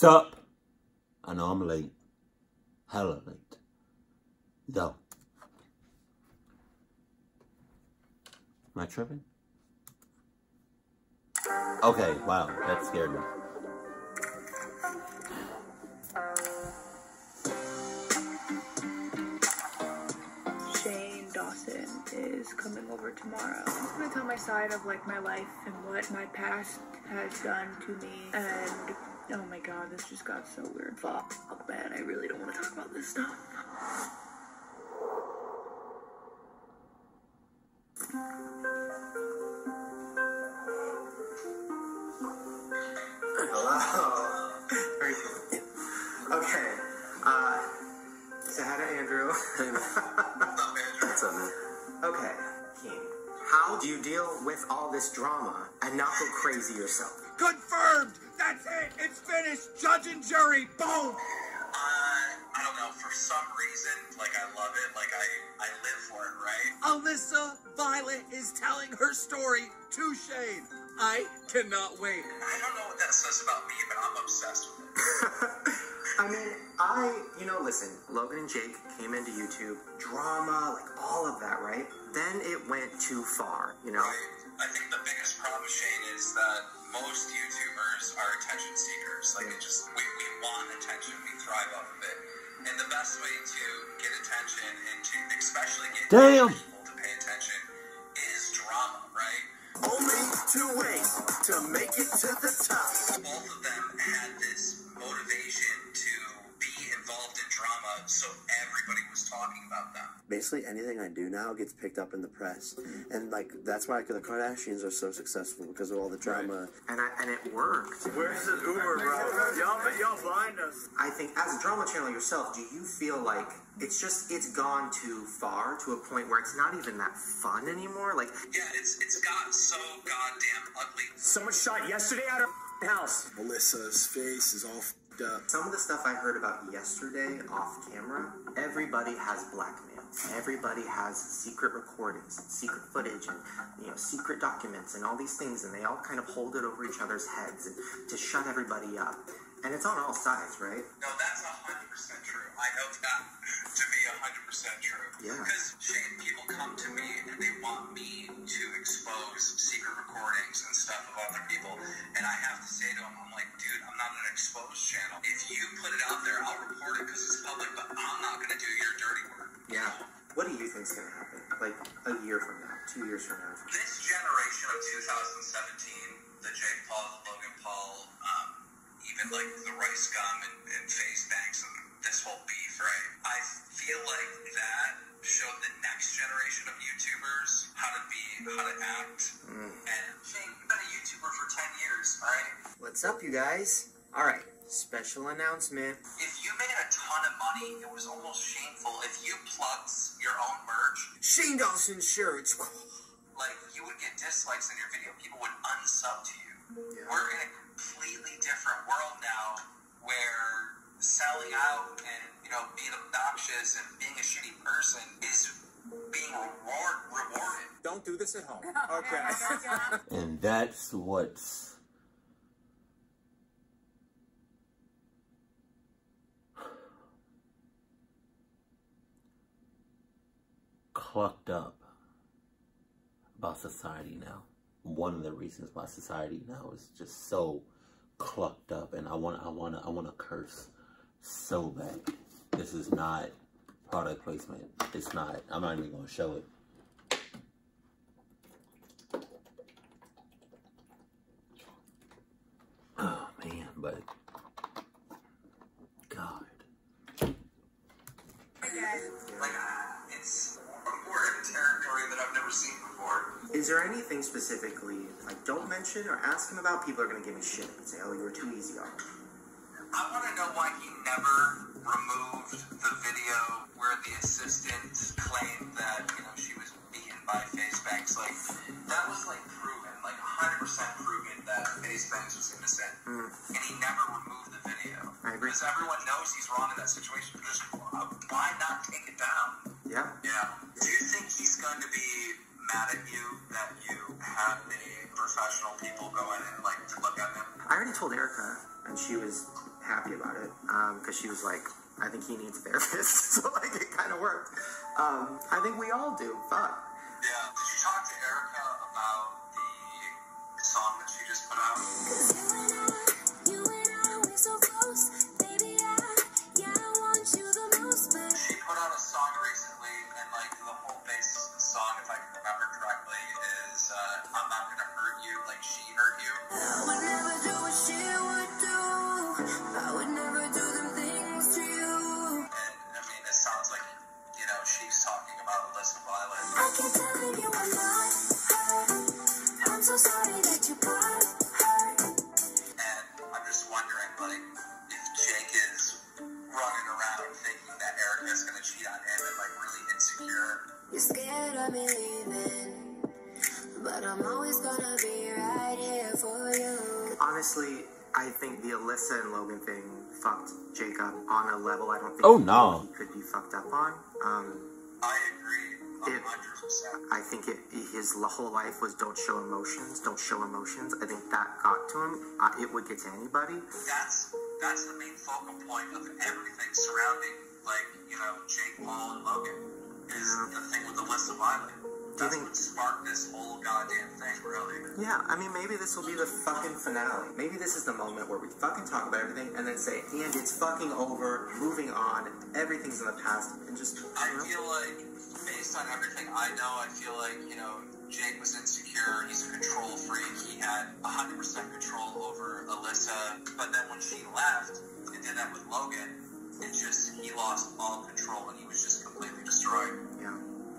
up? I know I'm late. Hella late. Though. Am I tripping? Okay, wow, that scared me. Dawson is coming over tomorrow. I'm just gonna tell my side of like my life and what my past has done to me. And oh my god, this just got so weird. Fuck, man, I really don't want to talk about this stuff. Hello. Very cool. Okay. Say hi to Andrew. What's up, man? Okay, King. How do you deal with all this drama and not go crazy yourself? Confirmed! That's it! It's finished! Judge and jury! Boom! I don't know, for some reason, like, I love it, like, I live for it, right? Alyssa Violet is telling her story to Shane. I cannot wait. I don't know what that says about me, but I'm obsessed with it. I mean, listen, Logan and Jake came into YouTube, drama, like all of that, right? Then it went too far, you know? Right. I think the biggest problem, Shane, is that most YouTubers are attention seekers. Like, we want attention, we thrive off of it. And the best way to get attention and to especially get people to pay attention is drama, right? Only two ways to make it to the top. Both of them had this motivation to be involved in drama, so everybody was talking about them. Basically, anything I do now gets picked up in the press, and like that's why the Kardashians are so successful because of all the drama. Right. And it worked. Where's the Uber, bro? Y'all blind us. I think as a drama channel yourself, do you feel like it's gone too far to a point where it's not even that fun anymore? Like, yeah, it's got so goddamn ugly. Someone shot yesterday at her house. Melissa's face is all f***ed up. Some of the stuff I heard about yesterday off camera, everybody has blackmail. Everybody has secret recordings, secret footage, and secret documents, and all these things, and they all kind of hold it over each other's heads and to shut everybody up. And it's on all sides, right? No, that's 100% true. I know that to be 100% true. Yeah. Because, Shane, people come to me and they want me to expose secret recordings and stuff of other people. And I have to say to them, I'm like, dude, I'm not an exposed channel. If you put it out there, I'll report it because it's public, but I'm not going to do your dirty work. Yeah. What do you think is going to happen? Like a year from now, 2 years from now? This generation of 2017, the Jake Paul, the Logan Paul, even like the Rice Gum and Face Banks and this whole beef, right? I feel like that showed the next generation of YouTubers how to act. And Shane, you've been a YouTuber for 10 years, right? What's up, you guys? All right, special announcement. If you made a ton of money, it was almost shameful if you plugged your own merch. Shane Dawson shirts. Like, you would get dislikes in your video. People would unsub to you. Yeah. We're in a completely different world now where selling out and, being obnoxious and being a shitty person is being rewarded. Don't do this at home. Okay. And that's what's clucked up about society now. One of the reasons why society now is just so clucked up, and I want to curse so bad. This is not product placement. It's not. I'm not even going to show it. Oh man, but God. Like, it's important territory that I've never seen before. Is there anything specifically, like, don't mention or ask him about? People are going to give me shit and say, oh, you were too easy on him. I want to know why he never removed the video where the assistant claimed that, she was beaten by Face Banks. Like, that was, proven, 100% proven that Face Banks was innocent. And he never removed the video. I agree. Because everyone knows he's wrong in that situation. Just, why not take it down? Yeah. Yeah. Do you think he's going to be mad at you that you had the professional people go in and, to look at him? I already told Erica, and she was happy about it because she was like, I think he needs a therapist. So like it kind of worked. I think we all do. Fuck. Yeah. Did you talk to Erica about the song that she just put out? You and I, we're so close. Baby, I want you the most. She put out a song recently, and like the whole basis of the song, if I can remember correctly, is I'm not gonna hurt you like she hurt you. I would never do what she would do. I would never do them things to you. And I mean, this sounds like, you know, she's talking about Alyssa Violet. I can tell that you are not hurt. I'm so sorry that you got hurt. And I'm just wondering, like, if Jake is running around thinking that Erica's gonna cheat on him and like really insecure. You're scared of me leaving, but I'm always gonna be right here for you. Honestly, I think the Alyssa and Logan thing fucked Jacob on a level I don't think Oh, no. he could be fucked up on. I agree 100%. I think his whole life was don't show emotions. I think that got to him. It would get to anybody. That's the main focal point of everything surrounding, like, you know, Jake Paul and Logan is the thing with Alyssa Violet. That's what sparked this whole goddamn thing, really. Yeah, I mean, maybe this will be the fucking finale. Maybe this is the moment where we fucking talk about everything and then say, and it's fucking over, moving on, everything's in the past, and just... I feel like, based on everything I know, I feel like, you know, Jake was insecure, he's a control freak, he had 100% control over Alyssa, but then when she left and did that with Logan, he lost all control and he was just completely destroyed. Yeah.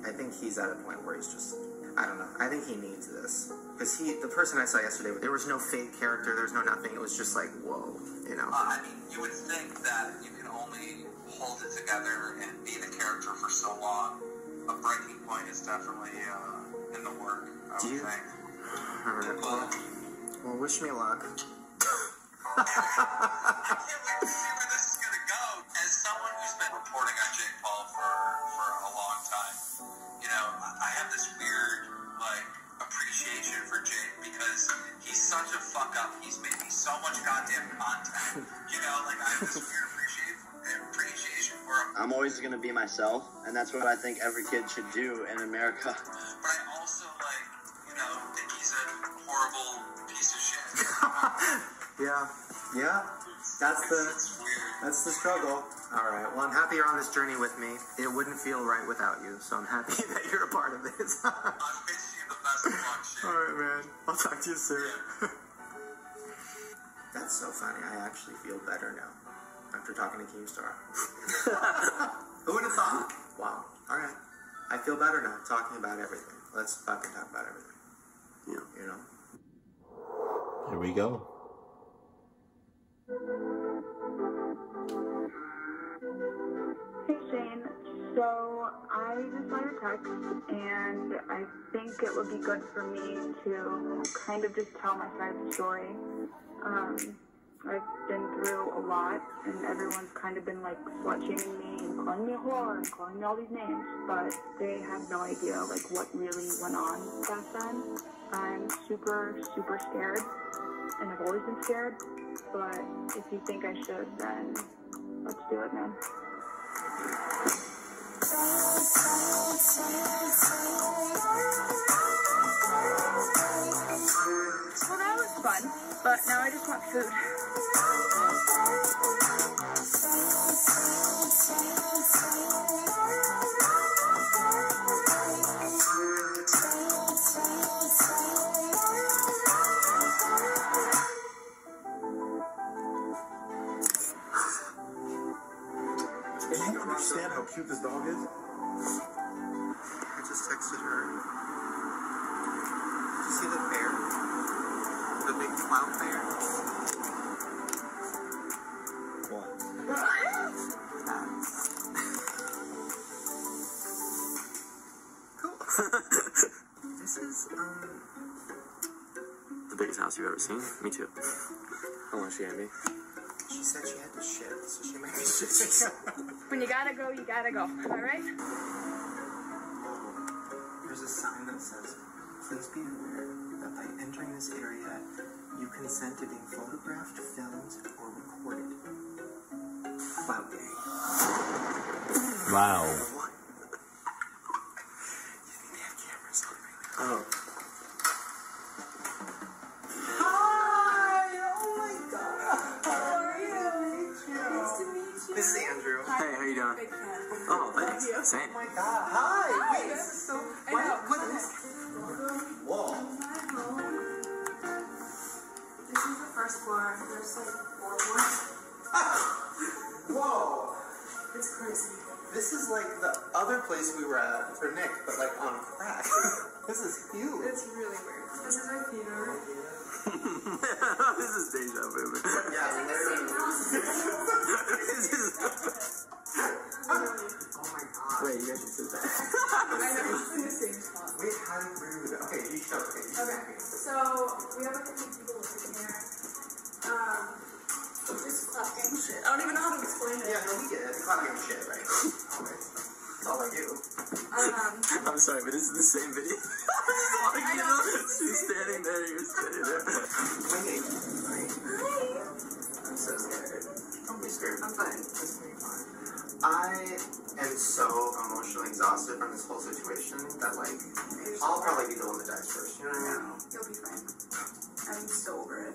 I think he's at a point where he's just, I don't know. I think he needs this. Because the person I saw yesterday, there was no fake character, there's no nothing. It was just like, whoa, you know. I mean, you would think that you can only hold it together and be the character for so long. A breaking point is definitely in the work, I would think. Alright, well, wish me luck. I can't wait to see where this is going to go. As someone who's been reporting on Jake Paul for a long time, you know, I have this weird, like, appreciation for Jake because he's such a fuck up. He's made me so much goddamn content. You know, like, I have this weird appreciation for him. I'm always going to be myself, and that's what I think every kid should do in America. But I also, like, you know, think he's a horrible piece of shit. Yeah. That's the struggle. All right. Well, I'm happy you're on this journey with me. It wouldn't feel right without you, so I'm happy that you're a part of this. I wish you the best of luck, shit. All right, man. I'll talk to you soon. Yeah. That's so funny. I actually feel better now after talking to Keemstar. Who would have thought? Wow. All right. I feel better now talking about everything. Let's fucking talk about everything. Yeah. You know? Here we go. Hey Shane, so I just saw your text and I think it would be good for me to kind of just tell my side of the story. I've been through a lot and everyone's kind of been like slut-shaming me and calling me a whore and calling me all these names, but they have no idea like what really went on back then. I'm super, super scared and I've always been scared, but if you think I should, then let's do it, man. Well, that was fun, but now I just want food. Do you understand how cute this dog is? I just texted her. Did you see the bear? The big clown bear? What? Cool. This is, The biggest house you've ever seen? Me too. How long she had me? she said she had to shit, so she might be shitting. When you gotta go, you gotta go. Am I right? There's a sign that says, please be aware that by entering this area, you consent to being photographed, filmed, or recorded. Clout Gang. Wow. They have cameras on right now. Oh. This is Andrew. Hey, how you doing? Big fan. Oh, thanks. Same. Oh my god. Hi. Wait, this is so. What is this? Whoa. This is the first floor. There's like 4 floors. Whoa. It's crazy. This is like the other place we were at for Nick, but like on crack. This is huge. It's really weird. This is our theater. This is deja vu. Yeah, literally. Oh my god. Wait, you guys should sit there. I know, it's in the same spot. Wait, how rude. Okay, you show it. Okay, so we have like a few people living here. Just clout game shit. I don't even know how to explain it. Yeah, no, we get it. Clout game shit, right? Always. That's all I do. I'm sorry, but this is the same video. I know. She's standing there, you're standing there. Wait. I'm so scared. Don't be scared. I'm fine. This will be fine. I am so emotionally exhausted from this whole situation that, like, I'll probably be the one that dies first. You know what I mean? You'll be fine. I'm so over it.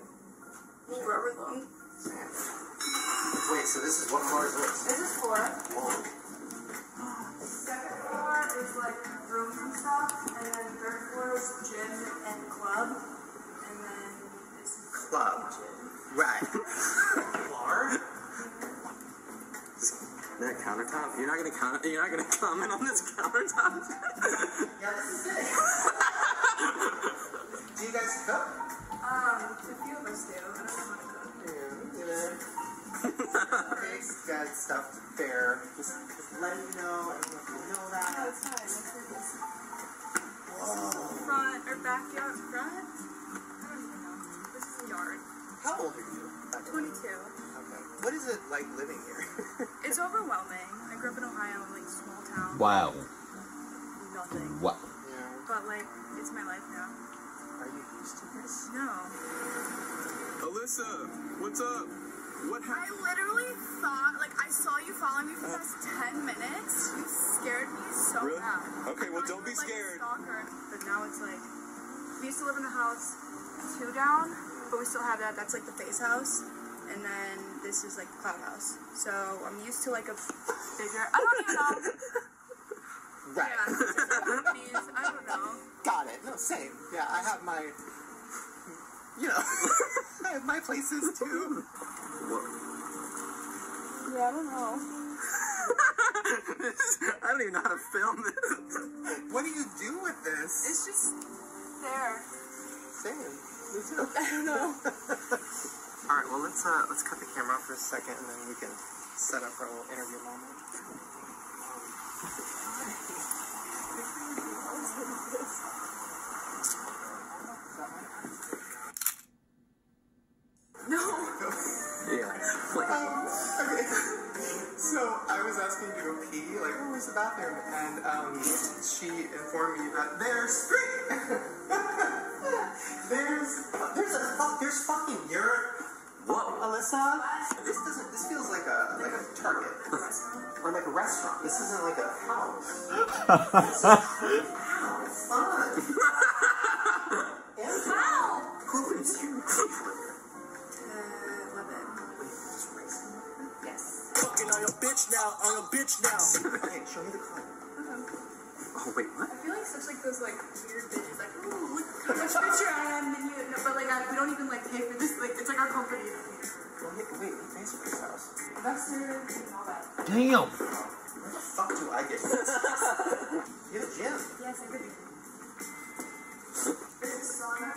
Forever long. Wait, so this is what floor is this? This is 4. Whoa. Second floor is like rooms and stuff, and then third floor is gym and club, and then this is Club. kitchen. Right. Bar? That countertop? You're not gonna comment on this countertop? Yeah, this is it. Do you guys cook? A few of us do. I don't know how to cook. Pigs, got stuff to bear. Just let you know. Everyone can know that. No, it's fine. That's what it is. Whoa. Front or backyard? Front? I don't even know. This is the yard. How old are you? 22. Okay. What is it like living here? It's overwhelming. I grew up in Ohio, like small town. Wow. Nothing. Wow. Yeah. But like, it's my life now. Are you used to this? No. Alyssa, what's up? What I happened? literally thought, like, I saw you following me for the past 10 minutes. You scared me so Really? bad. Okay, well, I thought don't you be were, like, scared. a stalker, but now it's like, we used to live in the house 2 down, but we still have that. That's like the face house. And then this is like the cloud house. So I'm used to like a bigger, I don't even know. Right. Yeah, companies, I don't know. Got it. No, same. Yeah, I have my, you know, I have my places too. Yeah, I don't know. I don't even know how to film this. What do you do with this? It's just there. Same. Me too. I don't know. All right. Well, let's cut the camera off for a second, and then we can set up our little interview moment. No. Yeah. Okay. So I was asking to go pee, like, oh, where's the bathroom? And she informed me that there's there's fucking urine. What? Alyssa, this feels like a Target or like a restaurant. This isn't like a house. This is a house. Fun. Wow. Who lives here? 11. Yes. Fucking on your bitch now, Okay, show me the car. Oh, wait, what? I feel like such like those like weird bitches, like, ooh, look how much bitch I am, and you, no, but like we don't even like pay for this, like it's like our company. Well, wait, who pays for this house? Investors and all that. Damn. Where the fuck do I get this? You have a gym. Yes, I agree. This is a sauna.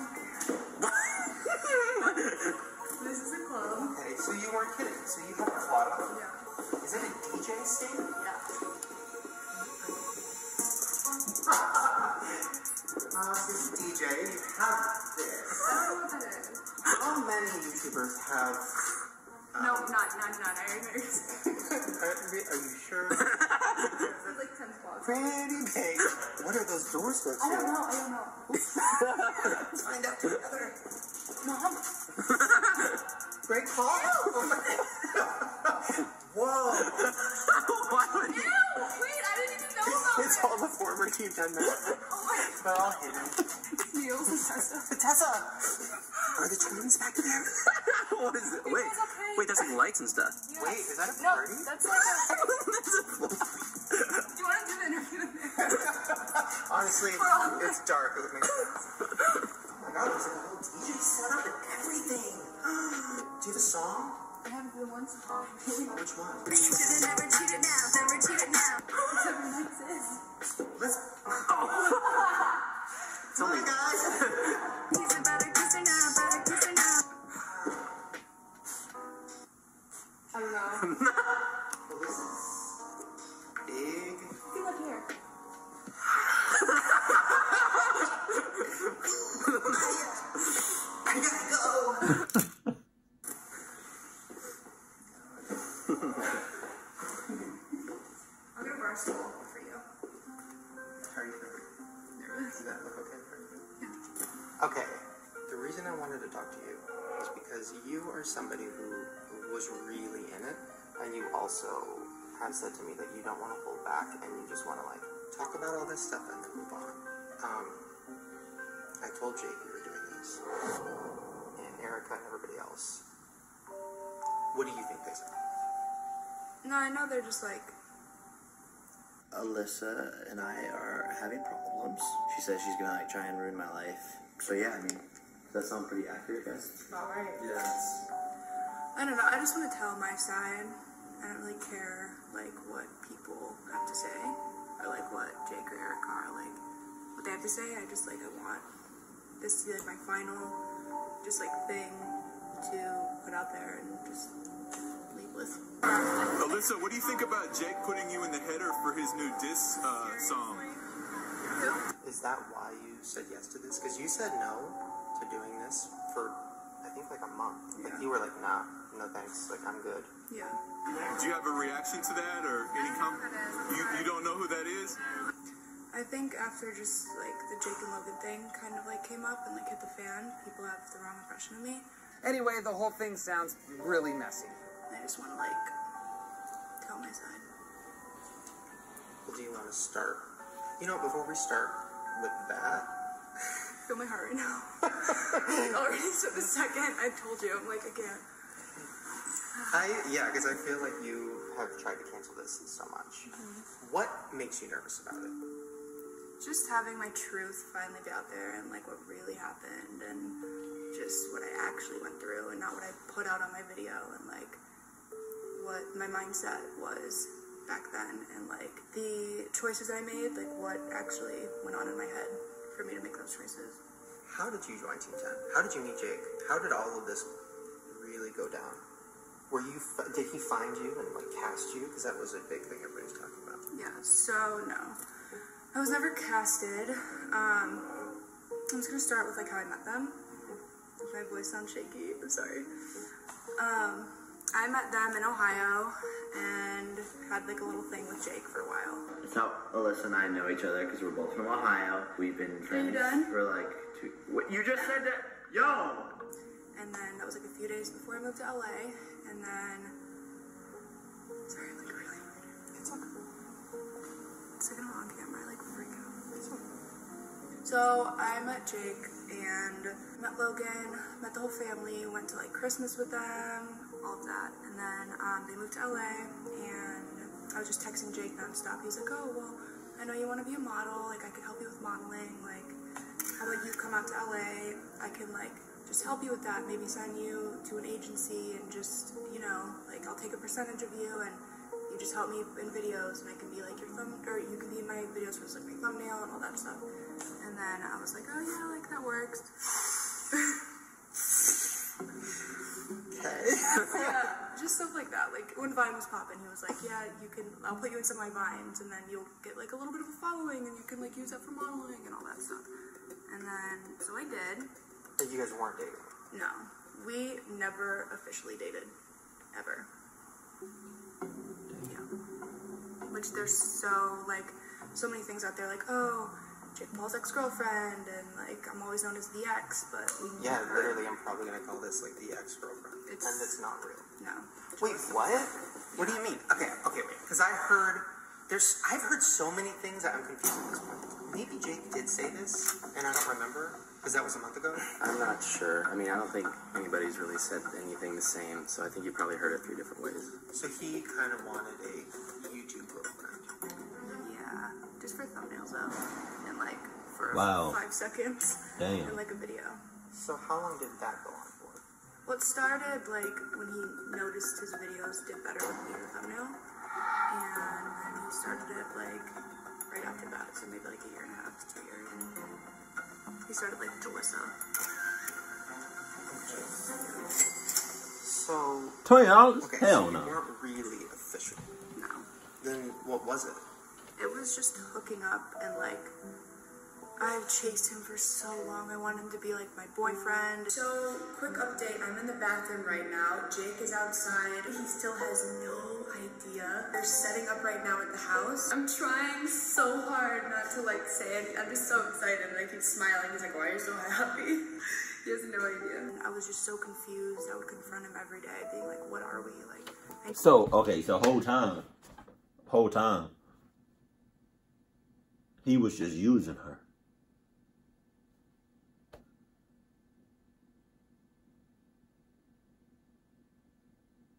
This is a club. Okay, so you weren't kidding. So you have a club. Yeah. Is it a DJ stand? Yeah. DJ, you have this. I don't know what that is. How many YouTubers have? No, not none. I already know. Are you sure? This is like 10 spots. Pretty big. What are those doors go to? I don't know. Let's find out together. Mom. Great call. Oh my God. Whoa. It's all the former Team 10 members. They're all hidden. Niels and Tessa. Tessa! Are the twins back there? What is it? Wait, wait, there's like lights and stuff. Yes. Wait, is that a No, party? that's like a... Do you want to do the interview in there? Honestly, it's dark. It makes sense. Oh my god, there's like a whole DJ setup and everything. Do you have a song? I have the one song. Which one? Never cheated now, never cheated now. Seven Nights is. Let's. It's only guys. He's about to kiss her now, about to kiss her now. I don't know. Well, this is big. You look here. I gotta go. I'll go to bar school for you. How are you feeling? Nervous. Does that look okay for you? Okay. The reason I wanted to talk to you is because you are somebody who was really in it, and you also have said to me that you don't want to hold back, and you just want to like talk about all this stuff and then move on. I told Jake you were doing this, and Erica and everybody else. What do you think they said? No, I know they're just like... Alyssa and I are having problems. She says she's gonna like try and ruin my life. So yeah, I mean, does that sound pretty accurate, guys? All right. Yes. I don't know. I just want to tell my side. I don't really care, like, what people have to say. Or, like, what Jake or Erica are, like, what they have to say. I just, like, I want this to be, like, my final, just, like, thing to put out there and just leave with. Alyssa, what do you think about Jake putting you in the header for his new diss song? Is that why you said yes to this? Because you said no to doing this for, I think, like a month. Like, you were like, nah, no thanks. Like, I'm good. Yeah. Do you have a reaction to that or any comment? You don't know who that is? I think after just, like, the Jake and Logan thing kind of, like, came up and, like, hit the fan, people have the wrong impression of me. Anyway, the whole thing sounds really messy. I just want to, like, tell my side. Well, do you want to start? You know, before we start with that, Feel my heart right now. Already took a second. I told you, I'm like, I can't. yeah, because I feel like you have tried to cancel this so much. What makes you nervous about it? Just having my truth finally be out there and, like, what really happened and just what I actually went through and not what I put out on my video and, like, what my mindset was back then and, like, the choices I made, like, what actually went on in my head for me to make those choices. How did you join Team 10? How did you meet Jake? How did all of this really go down? Did he find you and, like, cast you? Because that was a big thing everybody's talking about. Yeah, so no. I was never casted. I'm just gonna start with, like, how I met them. Does my voice sound shaky? I'm sorry. I met them in Ohio and had, like, a little thing with Jake for a while. That's how Alyssa and I know each other because we're both from Ohio. We've been friends for like 2. What, you just said that? Yo! And then that was, like, a few days before I moved to LA. And then... Sorry, I'm, like, really... It's okay. It's like I'm on camera, I, like, freak out. So I met Jake and met Logan, met the whole family, went to, like, Christmas with them, all of that. And then they moved to LA, and I was just texting Jake nonstop. He was like, oh, well, I know you want to be a model. Like, I could help you with modeling. Like, how about you come out to LA? I can, like, just help you with that. Maybe send you to an agency and just, you know, like, I'll take a percentage of you and you just help me in videos and I can be, like, your or you can be in my videos for, like, my thumbnail and all that stuff. And then I was like, oh, yeah, like, that works. Okay. Yeah, just stuff like that. Like, when Vine was popping, he was like, yeah, I'll put you in some of my Vines, and then you'll get, like, a little bit of a following, and you can, like, use that for modeling and all that stuff. And then, so I did. But you guys weren't dating? No. We never officially dated. Ever. Yeah. Which there's so, like, so many things out there, like, oh, Jake Paul's ex-girlfriend, and, like, I'm always known as the ex, but we never... Literally, I'm probably gonna call this, like, the ex-girlfriend. And it's not real. No. Wait, what? What do you mean? Okay, wait. Because I heard I've heard so many things that I'm confused at this point. Maybe Jake did say this, and I don't remember, because that was a month ago. I'm not sure. I mean, I don't think anybody's really said anything the same, so I think you probably heard it 3 different ways. So he kind of wanted a YouTube girlfriend. Yeah, just for thumbnails though, and like for Wow. 5 seconds. Damn. And like a video. So how long did that go on for? Well, it started like when he noticed his videos did better with me in the thumbnail, and then he started it like right after that, so maybe like a year and a half to 2 years. He started like Jalissa. So $20? okay, Hell so no. you weren't really official. No. Then what was it? It was just hooking up, and like I've chased him for so long. I want him to be like my boyfriend. So, quick update. I'm in the bathroom right now. Jake is outside. He still has no idea. They're setting up right now at the house. I'm trying so hard not to like say it. I'm just so excited and I keep smiling. He's like, why are you so happy? He has no idea. I was just so confused. I would confront him every day being like, what are we? Like, So, okay, so whole time, he was just using her.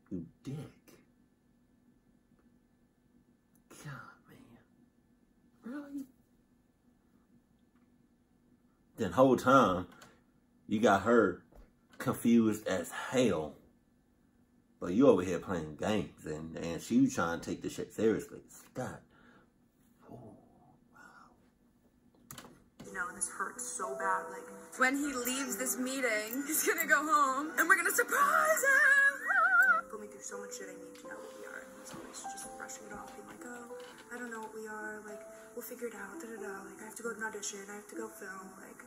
You dick. God, man. Really? Then whole time, you got her confused as hell. But you over here playing games, and she was trying to take this shit seriously. God. Oh, wow. no, this hurts so bad. Like, when he leaves this meeting, he's gonna go home, and we're gonna surprise him! Put me through so much shit, I need to know what we are. And he's always just brushing it off, being like, oh, I don't know what we are, like, we'll figure it out, da-da-da. Like, I have to go to an audition, I have to go film, like,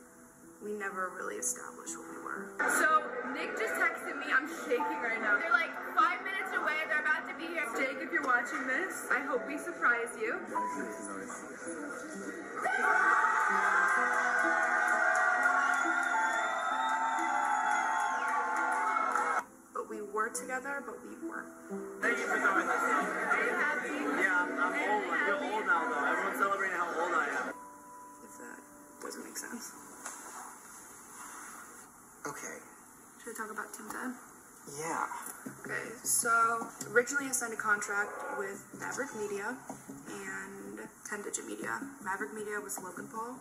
we never really established what we were. So, Nick just texted me, I'm shaking right now. They're like 5 minutes away, they're about to be here. Jake, if you're watching this, I hope we surprise you. But we were together, but we weren't. Thank you for doing this. Are you happy? Yeah, I'm old. I feel old now, though. Everyone's celebrating how old I am. If that doesn't make sense. Okay. Should I talk about Team 10? Yeah. Okay, so originally I signed a contract with Maverick Media and 10 Digit Media. Maverick Media was Logan Paul,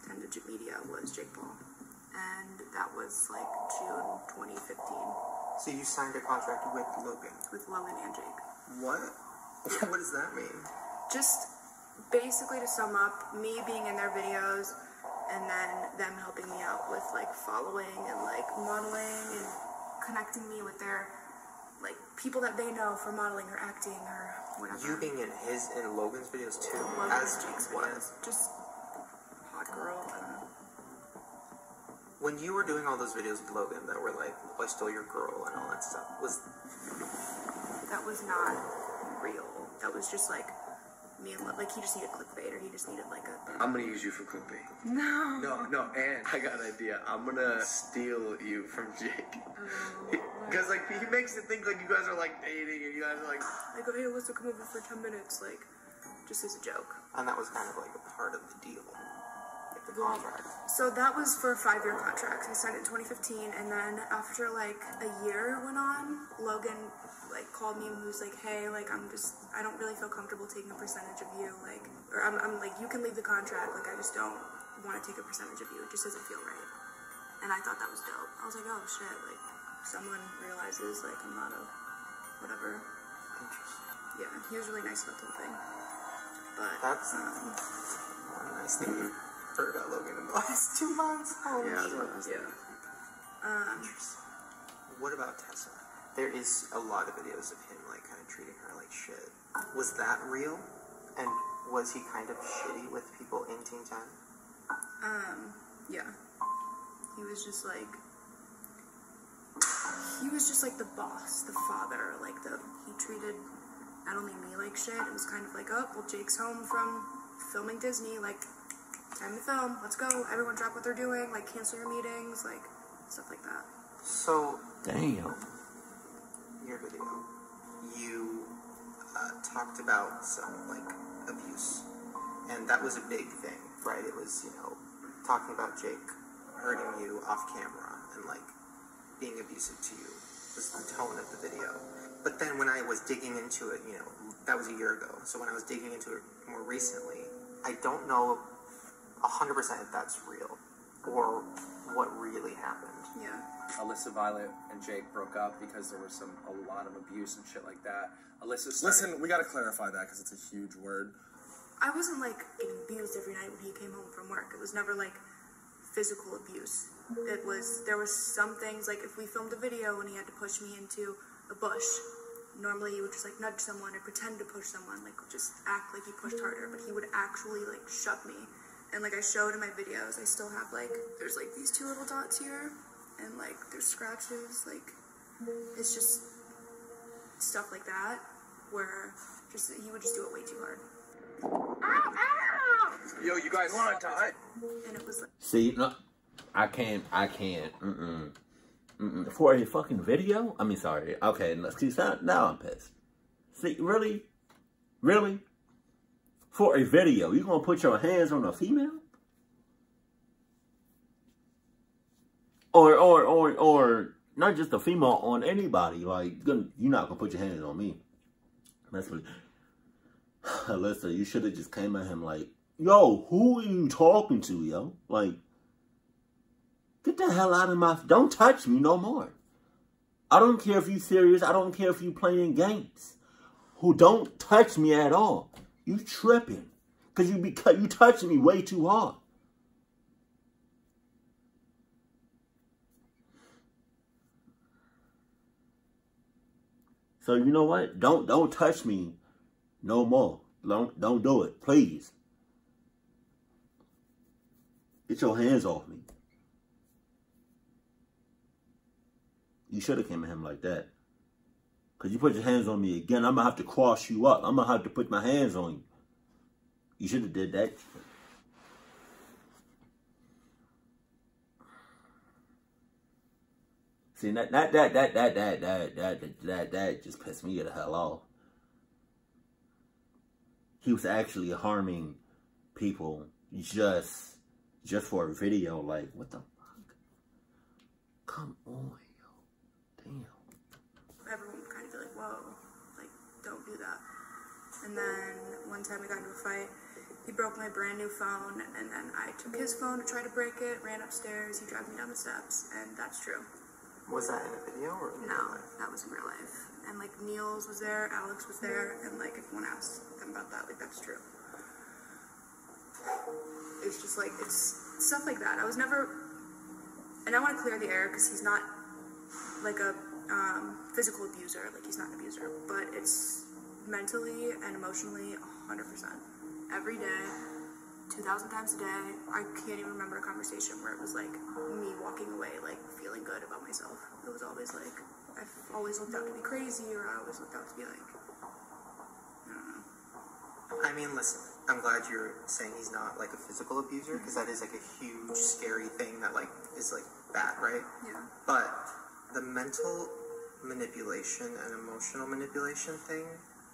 10 Digit Media was Jake Paul. And that was like June 2015 So you signed a contract with Logan. with Logan and Jake. What? What does that mean? Just basically to sum up, me being in their videos and then them helping me out with like following and like modeling and connecting me with their like people that they know for modeling or acting or whatever. You being in Logan's videos too? Logan As and Jake's what? videos. Just hot girl, I don't know. When you were doing all those videos with Logan that were like, I stole your girl and all that stuff, That was not real. That was just like me and like he just needed clickbait or he just needed like a. I'm gonna use you for clickbait. No. No, and I got an idea. I'm gonna steal you from Jake. Because like he makes it think like you guys are like dating and you guys are like. I go, hey, let's come over for 10 minutes, like, just as a joke. And that was kind of like a part of the deal, like the contract. So that was for a 5-year contract. He signed it in 2015, and then after like a year went on, Logan like called me and he was like, hey, like I don't really feel comfortable taking a percentage of you, like, or I'm like, you can leave the contract, like I just don't want to take a percentage of you, it just doesn't feel right. And I thought that was dope. I was like, oh shit, like someone realizes like I'm not a whatever. Interesting. Yeah, he was really nice about the whole thing. But That's one nice thing you heard about Logan in the last 2 months. Holy shit. yeah. Interesting. What about Tessa? There is a lot of videos of him like kind of treating her like shit. Was that real? And was he kind of shitty with people in Team 10? Yeah. He was just like the boss, the father, like he treated not only me like shit, it was kind of like, oh, well, Jake's home from filming Disney, like, time to film, let's go, everyone drop what they're doing, like, cancel your meetings, like, stuff like that. So, Damn. your video, you talked about some, like, abuse. And that was a big thing, right? It was, talking about Jake hurting you off camera and, like, being abusive to you was the tone of the video. But then when I was digging into it, that was a year ago. So when I was digging into it more recently, I don't know 100% if that's real or what really happened. Yeah. Alyssa, Violet, and Jake broke up because there was a lot of abuse and shit like that. Listen, we gotta clarify that because it's a huge word. I wasn't like getting abused every night when he came home from work. It was never like physical abuse. There was some things, like if we filmed a video and he had to push me into a bush, normally he would just like nudge someone or pretend to push someone, like just act like he pushed harder, but he would actually like shove me. And like I showed in my videos, I still have like, there's like these 2 little dots here, and like there's scratches, like it's just stuff like that, where he would just do it way too hard. Yo, you guys want to die? And it was like... See, no, I can't. For a fucking video? I mean, sorry. Okay, see, now I'm pissed. See, really? Really? For a video, you gonna put your hands on a female? Or not just a female, on anybody. Like, you're not gonna put your hands on me. That's what... Alyssa, you should have just came at him like, yo, who are you talking to, yo? Like, get the hell out of my... Don't touch me no more. I don't care if you serious. I don't care if you playing games. Who don't touch me at all. You tripping. Because you touching me way too hard. So you know what? Don't touch me no more. Don't do it, please. Get your hands off me. You should have came at him like that. Because you put your hands on me again, I'm going to have to cross you up. I'm going to have to put my hands on you. You should have did that. See, that just pissed me the hell off. He was actually harming people just for a video. Like, what the fuck? Come on, yo. Damn. Everyone would kind of be like, whoa, like, don't do that. And then one time we got into a fight. He broke my brand new phone, and then I took his phone to try to break it, ran upstairs, he dragged me down the steps, and that's true. Was that in a video or in No, that was in real life. And like Niels was there, Alex was there, and like everyone asked them about that, like that's true. It's just like, it's stuff like that. I was never, and I want to clear the air because he's not like a physical abuser, like he's not an abuser, but it's mentally and emotionally 100%. Every day, 2,000 times a day. I can't even remember a conversation where it was like me walking away like feeling good about myself. It was always like, I've always looked out to be crazy, or I always looked out to be like, I don't know. I mean, listen, I'm glad you're saying he's not like a physical abuser, because that is like a huge scary thing that like is like bad, right? Yeah. But the mental manipulation and emotional manipulation thing,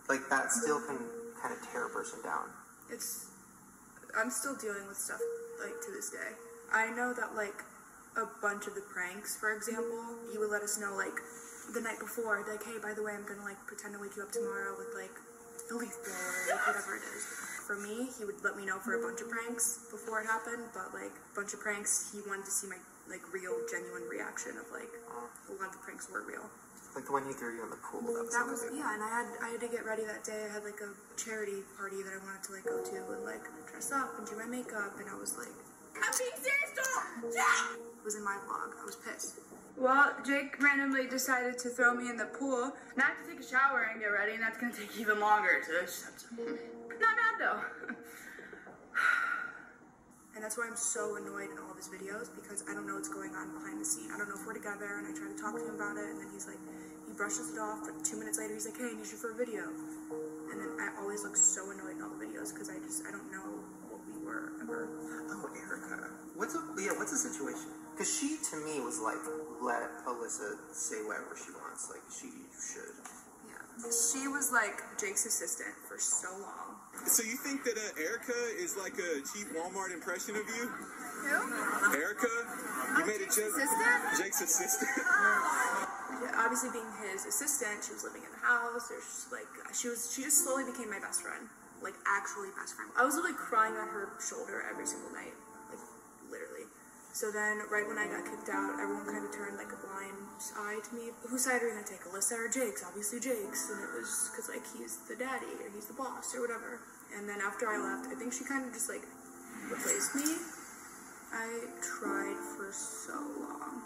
like that still can kind of tear a person down. I'm still dealing with stuff, like, to this day. I know that, like, a bunch of the pranks, for example, he would let us know, like, the night before, like, hey, by the way, I'm gonna, like, pretend to wake you up tomorrow with, like, the leaf blower, like, whatever it is. For me, he would let me know for a bunch of pranks before it happened, but, like, a bunch of pranks, he wanted to see my, like, real, genuine reaction of, like, a lot of the pranks were real. Like the one he threw you in the pool. That was yeah, and I had to get ready that day. I had like a charity party that I wanted to like go to and like dress up and do my makeup, and I was like, I'm being serious, dog! Yeah! It was in my vlog. I was pissed. Well, Jake randomly decided to throw me in the pool, and I have to take a shower and get ready, and that's gonna take even longer. So not bad though. And that's why I'm so annoyed in all of his videos, because I don't know what's going on behind the scene. I don't know if we're together, and I try to talk to him about it, and then he's like, he brushes it off, but 2 minutes later, he's like, hey, I need you for a video. And then I always look so annoyed in all the videos, because I don't know what we were ever. Oh, Erica. What's the situation? Because she, to me, was like, let Alyssa say whatever she wants. Like, you should. Yeah. She was like Jake's assistant for so long. So you think that Erica is like a cheap Walmart impression of you? Who? Erica? You made a joke. Jake's assistant? Yeah, obviously being his assistant, she was living in the house. There's just like, she just slowly became my best friend. Like, actually best friend. I was literally crying on her shoulder every single night. Like, literally. So then, right when I got kicked out, everyone kind of turned like a blind eye to me. Whose side are we gonna take, Alyssa or Jake's? Obviously Jake's. And it was because like he's the daddy or he's the boss or whatever. And then after I left, I think she kind of just like replaced me. I tried for so long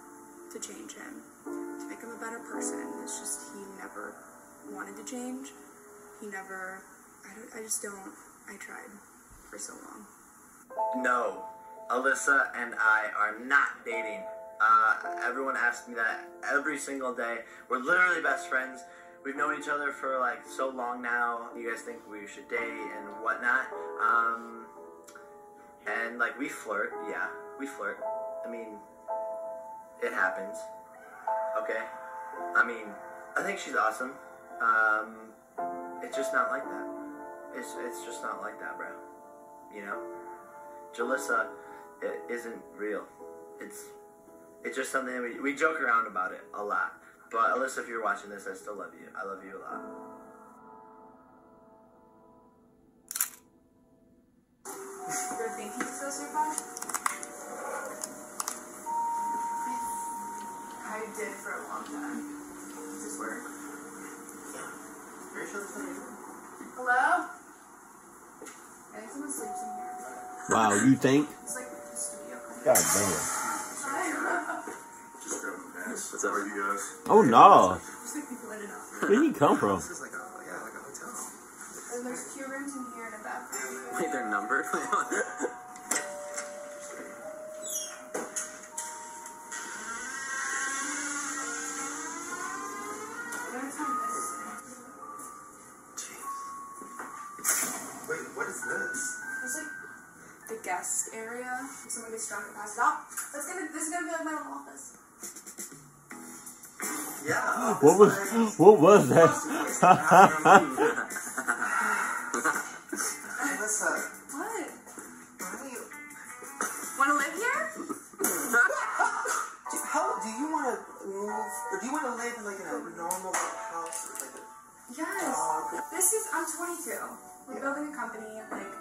to change him, to make him a better person. It's just he never wanted to change. He never. I tried for so long. No, Alyssa and I are not dating. Everyone asks me that every single day. We're literally best friends. We've known each other for like so long now. You guys think we should date and whatnot. And like we flirt, yeah, we flirt. I mean, it happens. Okay? I mean, I think she's awesome. It's just not like that. It's just not like that, bro. You know? Jalissa, it isn't real. It's just something that we joke around about it a lot. But Alyssa, if you're watching this, I still love you. I love you a lot. You're thinking so far? I did for a long time. Does this work? Are you sure this one? Hello? I think someone sleeps in here. Wow, you think? It's like the studio. God damn. Just grab a pass. What's up? How are you guys? Oh no. Just like people in and out. Where did he come from? This is like a hotel. And there's 2 rooms in here and a bathroom. Wait, they're numbered? Wait, what is this? There's like the guest area. If someone gets drunk and passes out. This is gonna be like my little office. Yeah. What was that? Alyssa, What? why do you... Wanna live here? Do you want to move, or do you want to live in like in a normal house or like a... Yes. I'm 22. We're building a company, like...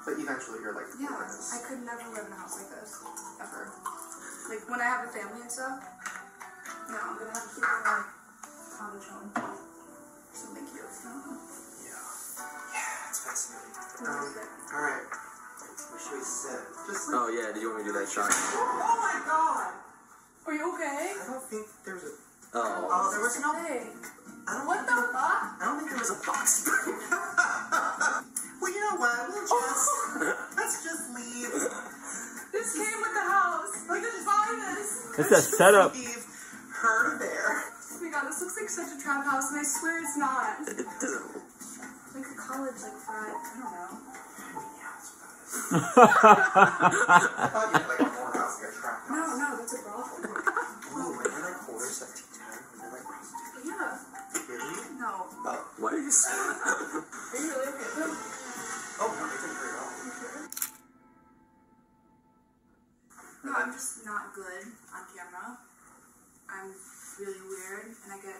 But eventually you're like... Yeah, I could never live in a house like this. Ever. Like, when I have a family and stuff, no, I'm gonna have to keep it like cottage home. Something cute. Yeah, it's fascinating. Alright. Where should we sit? Just like... Oh yeah, did you want me to do that shot? Oh my god! Are you okay? I don't think there's a... Oh. There was no... What the fuck? I don't think there was a box spring. Well, you know what? We'll just... Let's just leave. This came with the house. We didn't buy this. It's a setup. Leave her there. Oh my god, this looks like such a trap house, and I swear it's not. It doesn't. Like a college, like frat. I don't know. Yeah, that's what that is. I thought you had like a whorehouse, like a trap house. No, that's a brothel. Ooh, and they're like whores at T10, and they're like prostitutes. Yeah. Really? No. Why are you smiling? Are you really okay? Oh, no, they didn't very well. No, I'm just not good on camera. I'm really weird, and I get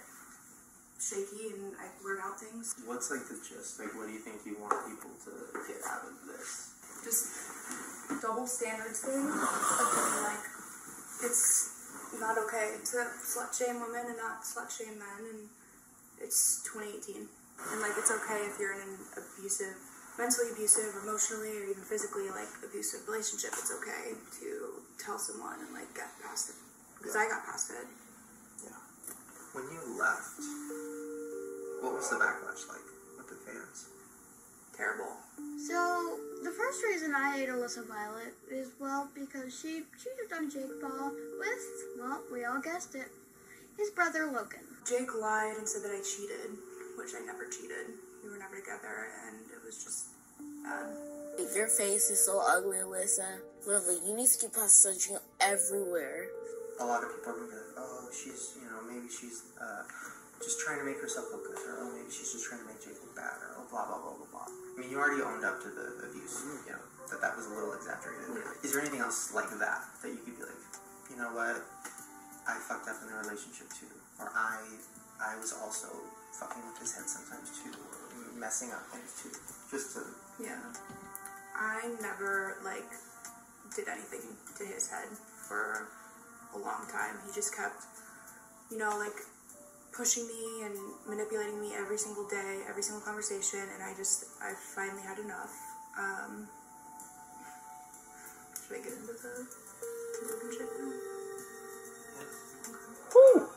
shaky, and I blurt out things. What's like the gist? Like, what do you think you want people to get out of this? Just double standards thing. Like, it's not okay to slut shame women and not slut shame men, and it's 2018. And like, it's okay if you're in an abusive, mentally abusive, emotionally, or even physically like abusive relationship. It's okay to tell someone and like get past it. Because I got past it. Yeah. When you left, what was the backlash like with the fans? Terrible. So, the first reason I hate Alyssa Violet is, well, because she cheated on Jake Paul with, well, we all guessed it, his brother Logan. Jake lied and said that I cheated, which I never cheated. We were never together, and it was just bad. Your face is so ugly, Alyssa. Literally, you need to keep searching everywhere. A lot of people are going to be like, oh, she's, maybe she's just trying to make herself look good, or oh, maybe she's just trying to make Jake look bad, or oh, blah, blah, blah, blah, blah. I mean, you already owned up to the abuse, you know, that was a little exaggerated. Is there anything else like that you could be like, you know what, I fucked up in the relationship too, or I was also fucking with his head sometimes too, or messing up things too, just to... Yeah. I never, like, did anything to his head for a long time. He just kept, you know, like, pushing me and manipulating me every single day, every single conversation, and I finally had enough. Should I get into the Logan shit now? Woo!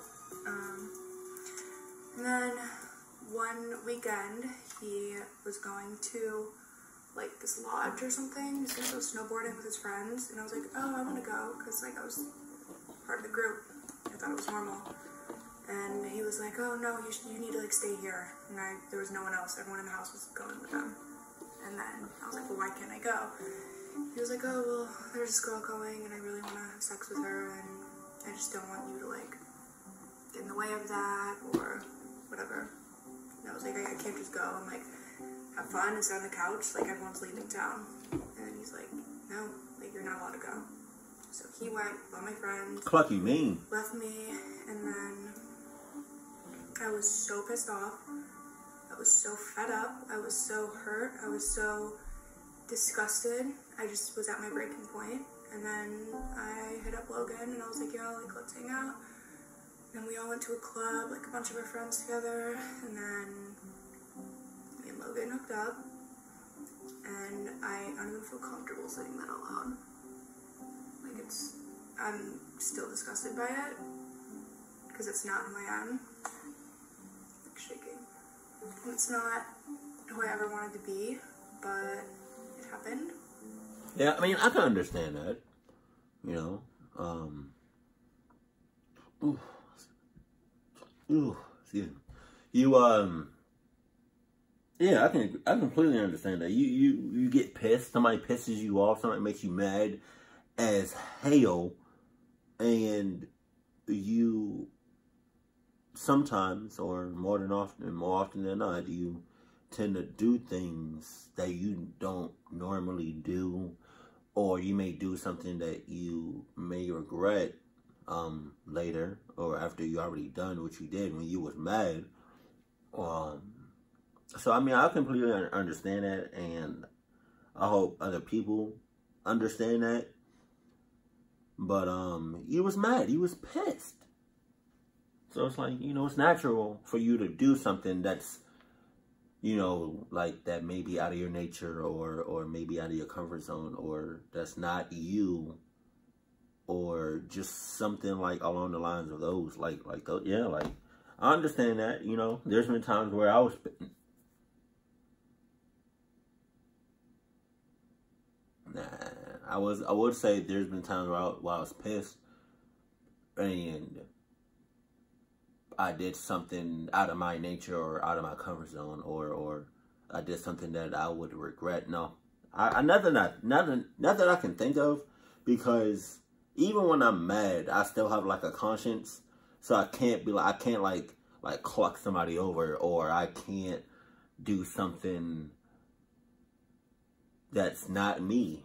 And then one weekend, he was going to, like, this lodge or something. He was gonna go snowboarding with his friends, and I was like, oh, I wanna go, because, like, I was part of the group. I thought it was normal. And he was like, oh, no, you need to, like, stay here. And there was no one else. Everyone in the house was going with them. And then I was like, well, why can't I go? He was like, oh, well, there's this girl going, and I really want to have sex with her, and I just don't want you to, like, get in the way of that, or whatever. And I was like, I can't just go and, like, have fun and sit on the couch, like, everyone's leaving town. And he's like, no, like, you're not allowed to go. So he went, bought my friend. Cluck you mean. Left me, and then I was so pissed off. I was so fed up. I was so hurt. I was so disgusted. I just was at my breaking point. And then I hit up Logan, and I was like, yo, like, let's hang out. And we all went to a club, like, a bunch of our friends together. And then me and Logan hooked up. And I don't even feel comfortable saying that out loud. Like, I'm still disgusted by it. Because it's not who I am. Like, shaking. And it's not who I ever wanted to be, but it happened. Yeah, I mean, I can understand that. You know, excuse me. Yeah, I completely understand that. You get pissed. Somebody pisses you off. Somebody makes you mad as hell, and you sometimes, or more often than not, you tend to do things that you don't normally do, or you may do something that you may regret later, or after you already done what you did when you was mad. So I mean, I completely understand that, and I hope other people understand that. But you was mad, you was pissed. So it's like, you know, it's natural for you to do something that's, you know, like that may be out of your nature, or maybe out of your comfort zone, or that's not you, or just something like along the lines of those, like those. Yeah, like, I understand that, you know. There's been times where I was, I would say there's been times where I was pissed, and I did something out of my nature or out of my comfort zone, or I did something that I would regret. No, nothing that I can think of, because even when I'm mad, I still have like a conscience, so I can't be like, I can't like cluck somebody over, or I can't do something that's not me.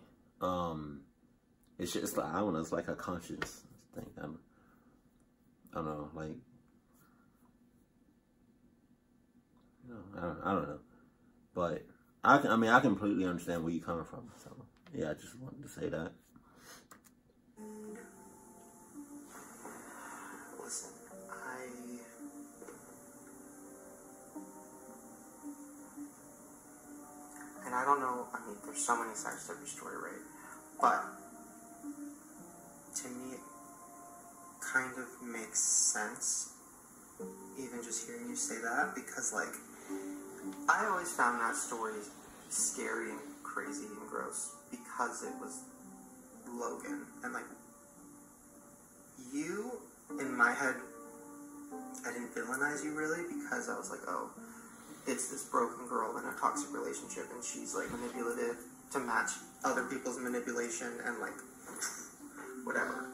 It's just like, I don't know, it's like a conscience thing. I don't know, like, I don't know, but I mean, I completely understand where you're coming from. So yeah, I just wanted to say that. Listen, and I don't know, I mean, there's so many sides to every story, right? But to me, it kind of makes sense, even just hearing you say that, because, like, I always found that story scary and crazy and gross because it was Logan. And, like, you, in my head, I didn't villainize you really, because I was like, oh, it's this broken girl in a toxic relationship, and she's, like, manipulative to match other people's manipulation, and, like, whatever.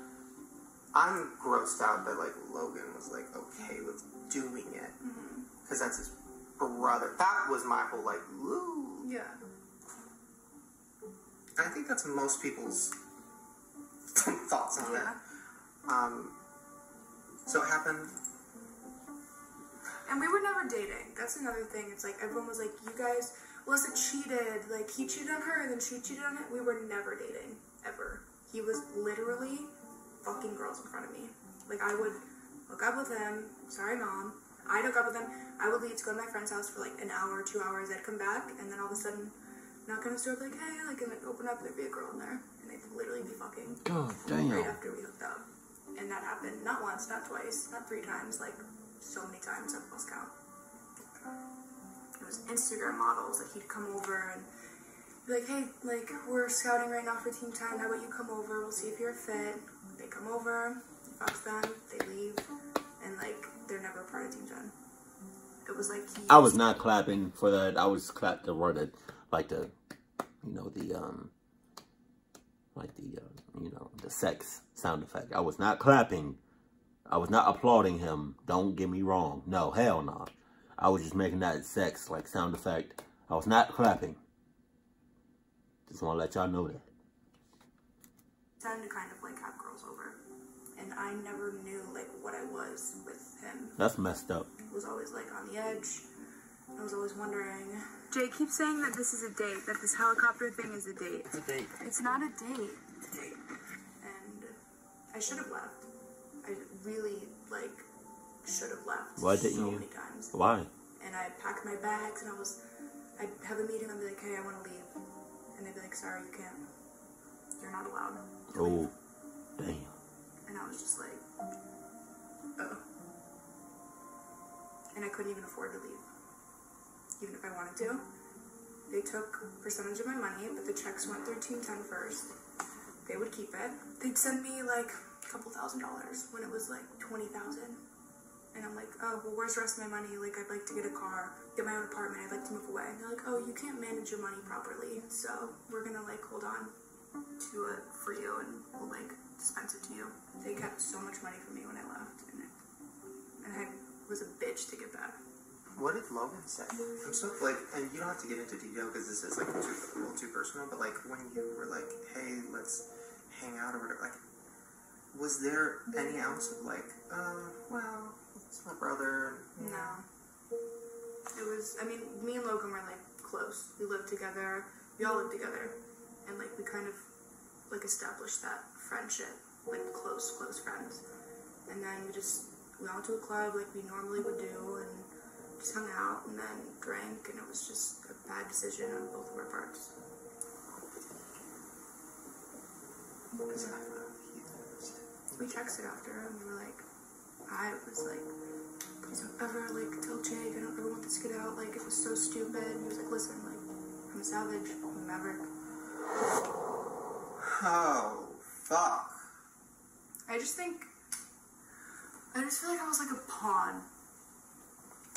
I'm grossed out that, like, Logan was, like, okay with doing it, because that's his brother. That was my whole, like, woo, Yeah. I think that's most people's thoughts on Yeah. that. So it happened. And we were never dating. That's another thing. It's like everyone was like, you guys, Alyssa cheated. Like, he cheated on her and then she cheated on him. We were never dating. Ever. He was literally fucking girls in front of me. Like, I would hook up with him. Sorry, Mom. I'd hook up with him. I would leave to go to my friend's house for like an hour, 2 hours. I'd come back and then all of a sudden knock on his door, like, hey, like, and like open up, there'd be a girl in there. And they'd literally be fucking. God damn. Right after we hooked up. And that happened not once, not twice, not 3 times, like so many times I've lost count. It was Instagram models that he'd come over and be like, hey, like, we're scouting right now for Team 10, how about you come over, we'll see if you're a fit. They come over, he fucks them, they leave, and like, they're never a part of Team 10. It was like I was not clapping for that. I was clapped the word that, like the, you know, the, like the, you know, the sex sound effect. I was not clapping. I was not applauding him. Don't get me wrong. No, hell no. I was just making that sex, like, sound effect. I was not clapping. Just want to let y'all know that. Tend to kind of, like, have girls over. And I never knew, like, what I was with him. That's messed up. I was always, like, on the edge. I was always wondering. Jay keeps saying that this is a date, that this helicopter thing is a date. It's a date. It's not a date. It's a date. And I should have left. I really, like, should have left. Why didn't you? So many times. Why? And I packed my bags and I'd have a meeting and I'd be like, hey, I want to leave. And they'd be like, sorry, you can't. You're not allowed. Oh, damn. And I was just like, oh. And I couldn't even afford to leave. Even if I wanted to. They took a percentage of my money, but the checks went through Team 10 first. They would keep it. They'd send me like a couple $1,000 when it was like $20,000. And I'm like, oh, well, where's the rest of my money? Like, I'd like to get a car, get my own apartment, I'd like to move away. And they're like, oh, you can't manage your money properly, so we're gonna like hold on to it for you and we'll like dispense it to you. They kept so much money from me when I left, and I was a bitch to get back. What did Logan say? I'm so, like, and you don't have to get into detail because this is like a little too personal, but like when you were like, hey, let's hang out or whatever, like, was there any ounce of like, well, it's my brother? No. It was, I mean, me and Logan were like close. We lived together, we all lived together, and like we kind of like established that friendship, like close friends. And then we went out to a club like we normally would do and just hung out and then drank, and it was just a bad decision on both of our parts. We texted after and we were like, I was like, please don't ever like tell Jake, I don't ever want this to get out, like it was so stupid. And he was like, listen, like, I'm a savage, I'm a maverick. Oh, fuck. I just feel like I was like a pawn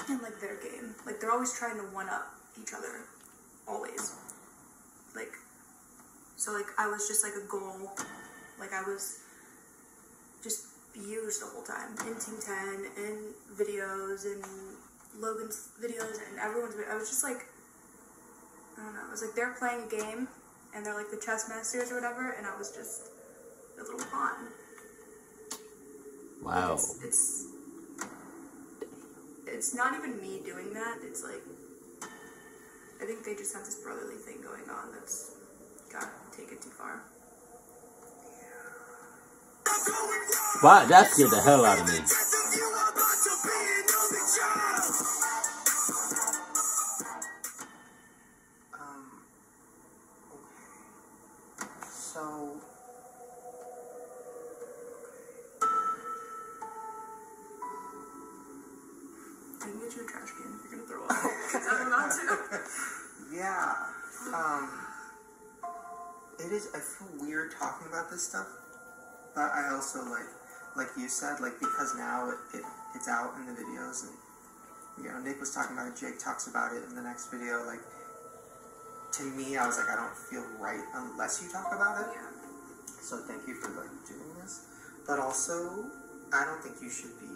in like their game. Like they're always trying to one up each other. Always. Like, so like I was just like a goal. Like I was just used the whole time. In Team 10, in videos, in Logan's videos, and everyone's videos. I was just like, I don't know. It was like they're playing a game and they're like the chess masters or whatever, and I was just a little pawn. Wow. It's not even me doing that. It's like, I think they just have this brotherly thing going on that's gotta take it too far. Wow, that scared the hell out of me. So, I can get you a trash can if you're gonna throw up. I'm about to. yeah, it is, I feel weird talking about this stuff, but I also, like you said, like, because now it's out in the videos, and, you know, Nick was talking about it, Jake talks about it in the next video, like, to me, I was like, I don't feel right unless you talk about it. Yeah. So thank you for, like, doing this. But also, I don't think you should be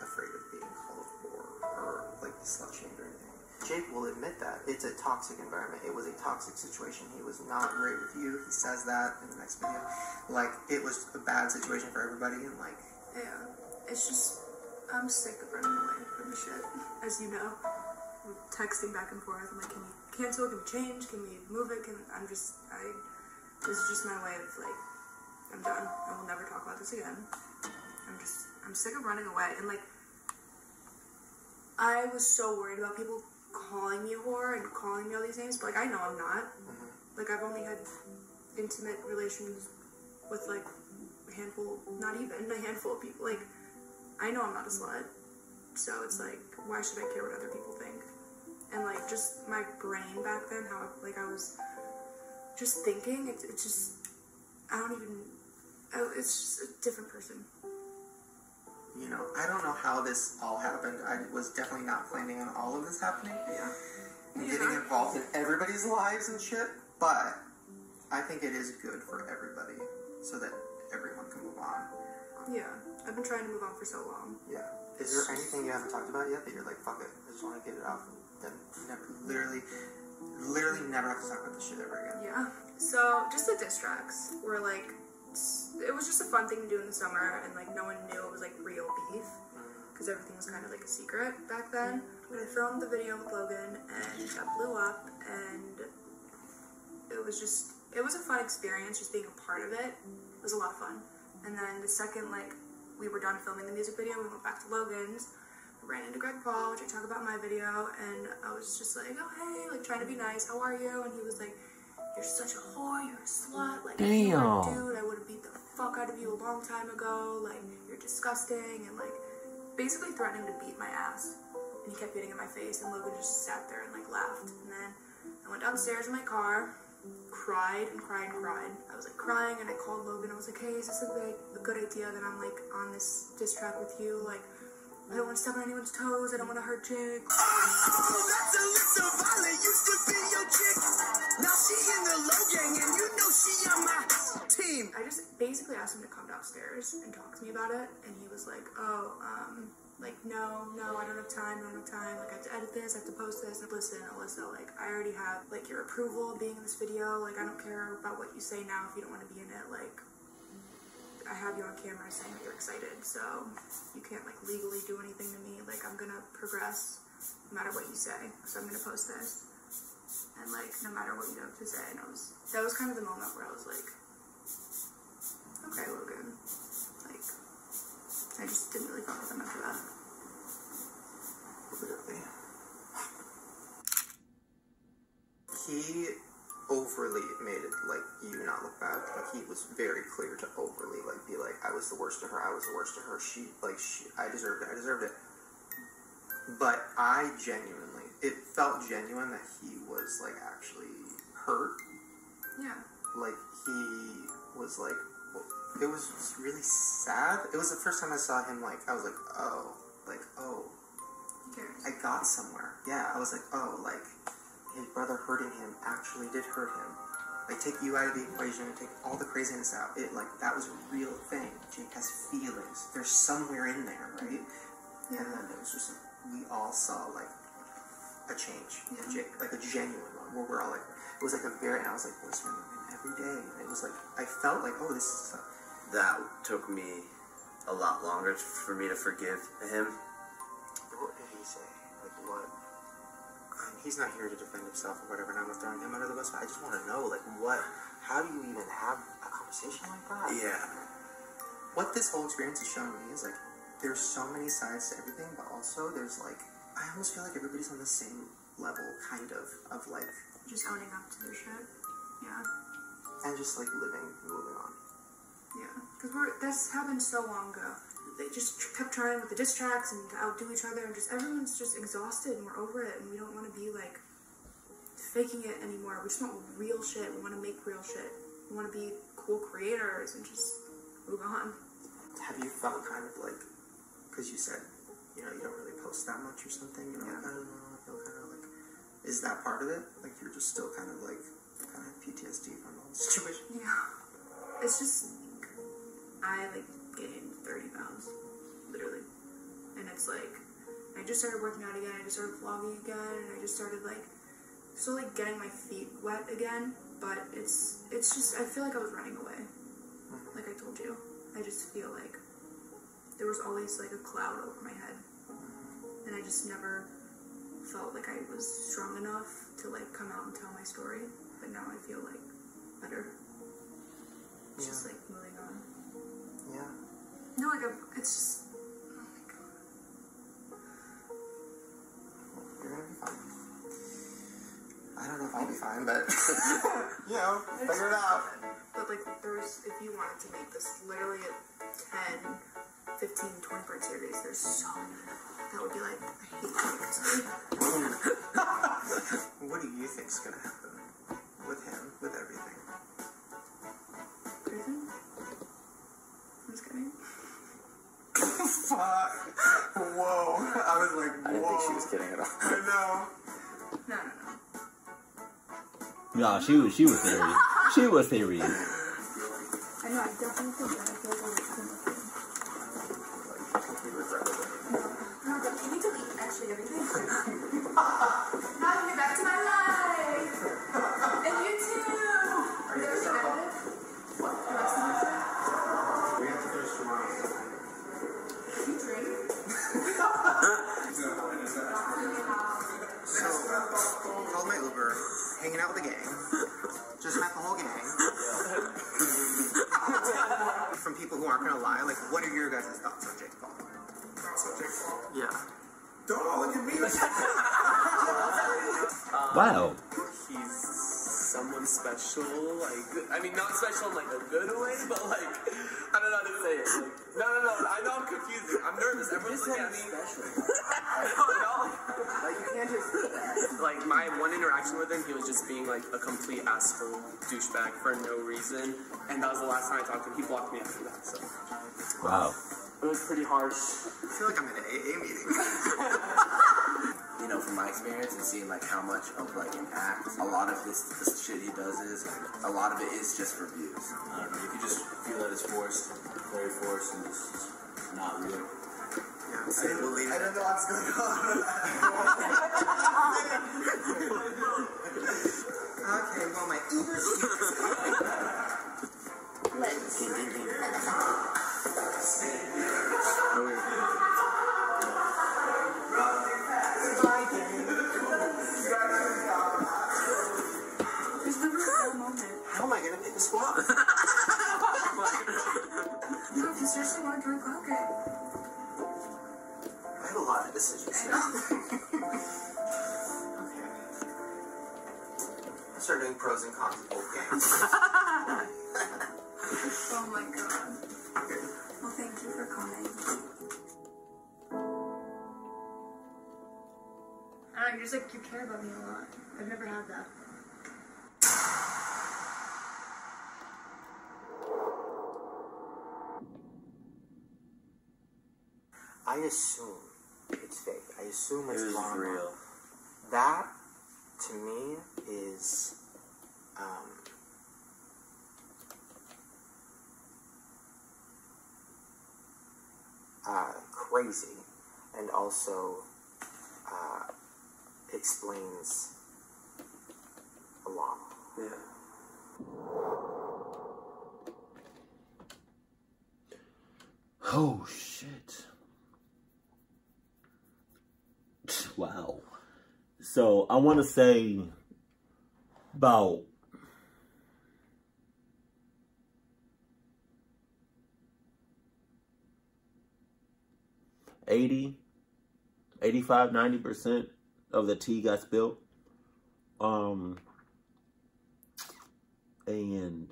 afraid of being called a whore or, like, slut-shamed or anything. Jake will admit that. It's a toxic environment. It was a toxic situation. He was not great with you. He says that in the next video. Like, it was a bad situation for everybody, and like... Yeah. It's just... I'm sick of running away from the shit. As you know. We're texting back and forth. I'm like, can we cancel? Can we change? Can we move it? This is just my way of, like, I'm done. I will never talk about this again. I'm sick of running away. And, like, I was so worried about people calling me a whore and calling me all these names, but, like, I know I'm not. Like, I've only had intimate relations with, like, a handful of people. Like, I know I'm not a slut. So it's like, why should I care what other people think? And, like, just my brain back then, how, like, I was just thinking, it's just, it's just a different person. You know, I don't know how this all happened. I was definitely not planning on all of this happening. Yeah. And getting involved in everybody's lives and shit, but I think it is good for everybody so that everyone can move on. Yeah. I've been trying to move on for so long. Yeah. Is there anything you haven't talked about yet that you're like, fuck it, I just want to get it out? Then literally never have to talk about this shit ever again. Yeah. So, just the diss tracks were like, it was just a fun thing to do in the summer, and like no one knew it was like real beef, because everything was kind of like a secret back then. But I filmed the video with Logan, and that blew up, and it was a fun experience, just being a part of it. It was a lot of fun. And then the second, like, we were done filming the music video, we went back to Logan's, ran into Greg Paul, which I talk about in my video, and I was just like, oh hey, like trying to be nice, how are you? And he was like, you're such a whore, you're a slut, like, if you were a dude, I would have beat the fuck out of you a long time ago, like, you're disgusting, and like, basically threatening to beat my ass. And he kept getting in my face, and Logan just sat there and like laughed. And then I went downstairs in my car, cried and cried and cried. I was like crying, and I called Logan. I was like, hey, is this a good idea that I'm like on this diss track with you? Like, I don't want to step on anyone's toes. I don't want to hurt Jake. Oh, that's Alyssa Violet, used to be your chick. Now she in the low gang, and you know she on my team. I just basically asked him to come downstairs and talk to me about it, and he was like, oh, like, no, I don't have time, like, I have to edit this, I have to post this. And listen, Alyssa, like, I already have, like, your approval of being in this video, like, I don't care about what you say now if you don't want to be in it, like, I have you on camera saying that you're excited, so you can't, like, legally do anything to me, like, I'm gonna progress no matter what you say, so I'm gonna post this, and, like, no matter what you have to say. And that was kind of the moment where I was like, okay, Logan, like, I just didn't really fuck with him after that. Literally. He overly made it, like, you not look bad. Like, he was very clear to overly, like, be like, I was the worst to her, I deserved it. But I genuinely, it felt genuine that he was, like, actually hurt. Yeah. Like, he was, like, it was really sad. It was the first time I saw him, like, I was like, oh. Who cares? I got somewhere. Yeah, I was like, oh, like, his brother hurting him actually did hurt him. Like, take you out of the equation and take all the craziness out. It, like, that was a real thing. Jake has feelings. There's somewhere in there, right? Yeah. And then it was just, we all saw, like, a change in Jake. Like, a genuine one, where we're all, like, it was, like, a very, and I was, like, listening to him every day. And it was, like, I felt like, oh, this is, that took me a lot longer for me to forgive him. What did he say? Like, what? I mean, he's not here to defend himself or whatever, and I'm not throwing him under the bus. I just want to know, like, what? How do you even have a conversation like that? Yeah. What this whole experience is showing me is, like, there's so many sides to everything, but also there's, like, I almost feel like everybody's on the same level, kind of like... Just owning up to their shit. Yeah. And just, like, moving on. Yeah, because this happened so long ago. They just kept trying with the diss tracks and to outdo each other, and just everyone's just exhausted, and we're over it, and we don't want to be like faking it anymore. We just want real shit. We want to make real shit. We want to be cool creators and just move on. Have you felt kind of like, because you said, you know, you don't really post that much or something, you're like, I don't know, I feel kind of like, is that part of it? Like, you're just still kind of like, kind of PTSD from the whole situation? Yeah. It's just, I like gained 30 pounds, literally. And it's like, I I just started working out again, I just started vlogging again, and I just started like slowly getting my feet wet again, but it's just, I feel like I was running away. Like I told you. I just feel like there was always like a cloud over my head. And I just never felt like I was strong enough to like come out and tell my story. But now I feel like better. It's just like moving on. Yeah. No, like it's just, oh my god. You're gonna be fine. I don't know if I'll be fine, but you know, figure it out. But like there's, if you wanted to make this literally a 10, 15, 20 part series, there's so many. That would be like, I hate it. What do you think's gonna happen with him, with everything? Prison? I'm just kidding. Fuck. Whoa. I was like, whoa. I didn't think she was kidding at all. I know. No. No, she was serious. She was serious. I know, I definitely think that. I feel like I was too much. No, but can you delete actually everything? Now you get back to my life! And you too! Are you guys edited? What? The rest of it? We have to finish tomorrow. Can you drink? So, called my Uber, hanging out with the gang. Just met the whole gang. From people who aren't gonna lie, like, what are your guys' thoughts on Jake Paul? Yeah. Don't all look at me. Wow. He's someone special, like, I mean, not special in, like, a good way, but, like, I don't know how to say it. Like, no, I know I'm confusing. I'm nervous. Everyone's looking at me. Like, you can't just, like, my one interaction with him, he was just being, like, a complete asshole douchebag for no reason, and that was the last time I talked to him. He blocked me after that, so. Wow. It was pretty harsh. I feel like I'm in an AA meeting. You know, from my experience and seeing like how much of like an act, a lot of this shit he does is, a lot of it is just for views. I don't know, you can just feel that it's forced, very forced, and it's not real. Yeah, I didn't believe it. I don't know what's going on. Okay, well, my eager How am I gonna pick a squad? No, if you seriously want to drink, okay. I have a lot of decisions. I know. Okay. I'll start doing pros and cons of both games. Oh my god. Well, thank you for coming. I don't know, you're just like, you care about me a lot. I've never had that. I assume it's fake. I assume it's It was drama. real. That, to me, is, crazy, and also explains a lot. Yeah. Oh, shit. Wow. So, I want to say about $80, $85, 90% of the tea got spilled. And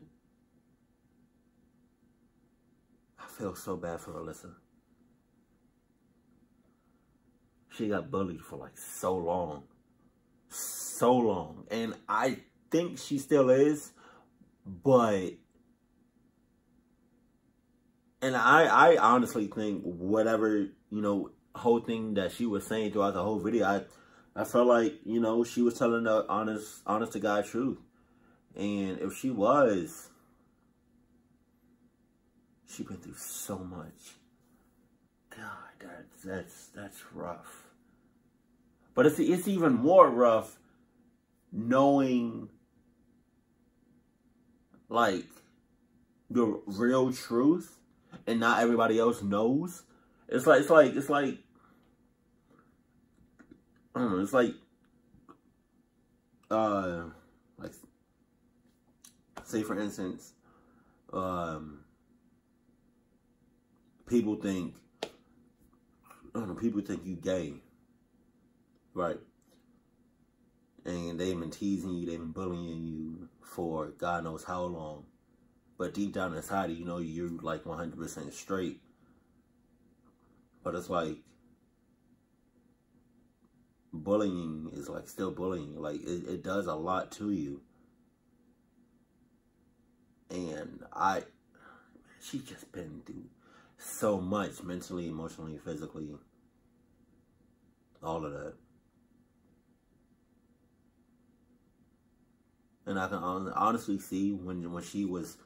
I feel so bad for Alyssa. She got bullied for like so long. So long. And I think she still is. But, and I honestly think whatever, you know, whole thing that she was saying throughout the whole video, I felt like, you know, she was telling the honest to God truth. And if she was, she been through so much. God, that's rough. But it's even more rough knowing, like, the real truth and not everybody else knows. It's like I don't know, it's like say for instance, people think you gay, right? And they've been teasing you, they've been bullying you for God knows how long. But deep down inside, you know you're like 100% straight. But it's like, bullying is like still bullying. Like, it does a lot to you. And she's just been through so much mentally, emotionally, physically. All of that. And I can honestly see when she was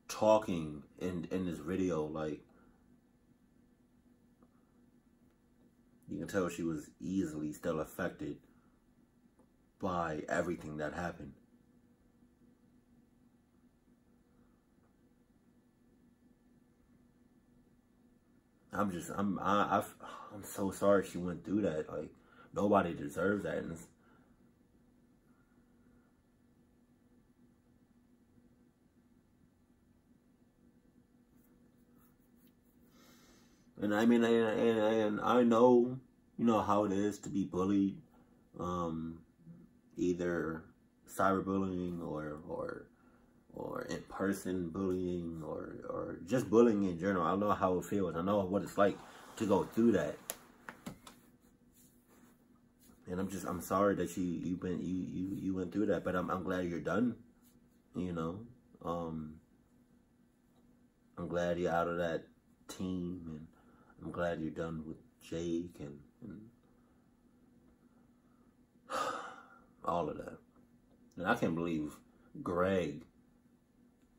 talking in this video, like, you can tell she was easily still affected by everything that happened. I'm so sorry she went through that. Like, nobody deserves that. And I mean, and I know, you know, how it is to be bullied, either cyberbullying or in-person bullying or just bullying in general. I know how it feels. I know what it's like to go through that. And I'm sorry that you went through that, but I'm glad you're done. You know, I'm glad you're out of that team, and I'm glad you're done with Jake and all of that. And I can't believe Greg,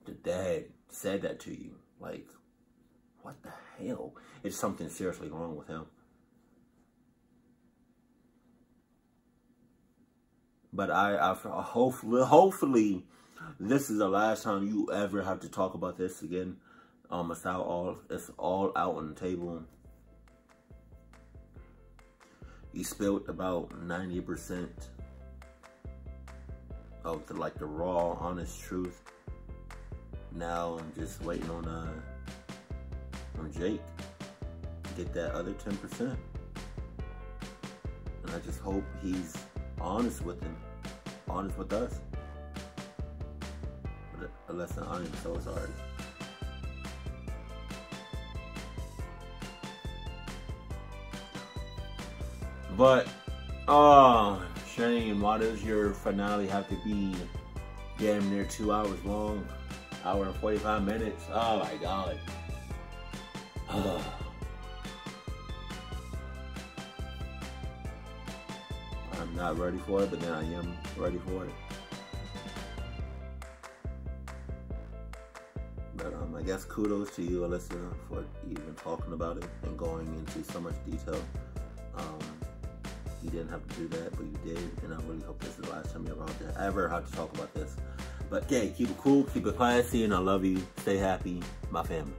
the dad, said that to you. Like, what the hell? Is something seriously wrong with him? But hopefully, this is the last time you ever have to talk about this again. It's all out on the table. You spilled about 90% of the raw, honest truth. Now I'm just waiting on Jake to get that other 10%. And I just hope he's honest with him, honest with us. But unless I am so sorry. But, Shane, why does your finale have to be damn near 2 hours long? Hour and 45 minutes? Oh my God. I'm not ready for it, but then I am ready for it. But I guess kudos to you, Alyssa, for even talking about it and going into so much detail. You didn't have to do that, but you did, and I really hope this is the last time you ever have to talk about this. But yeah, keep it cool, keep it classy, and I love you. Stay happy, my family.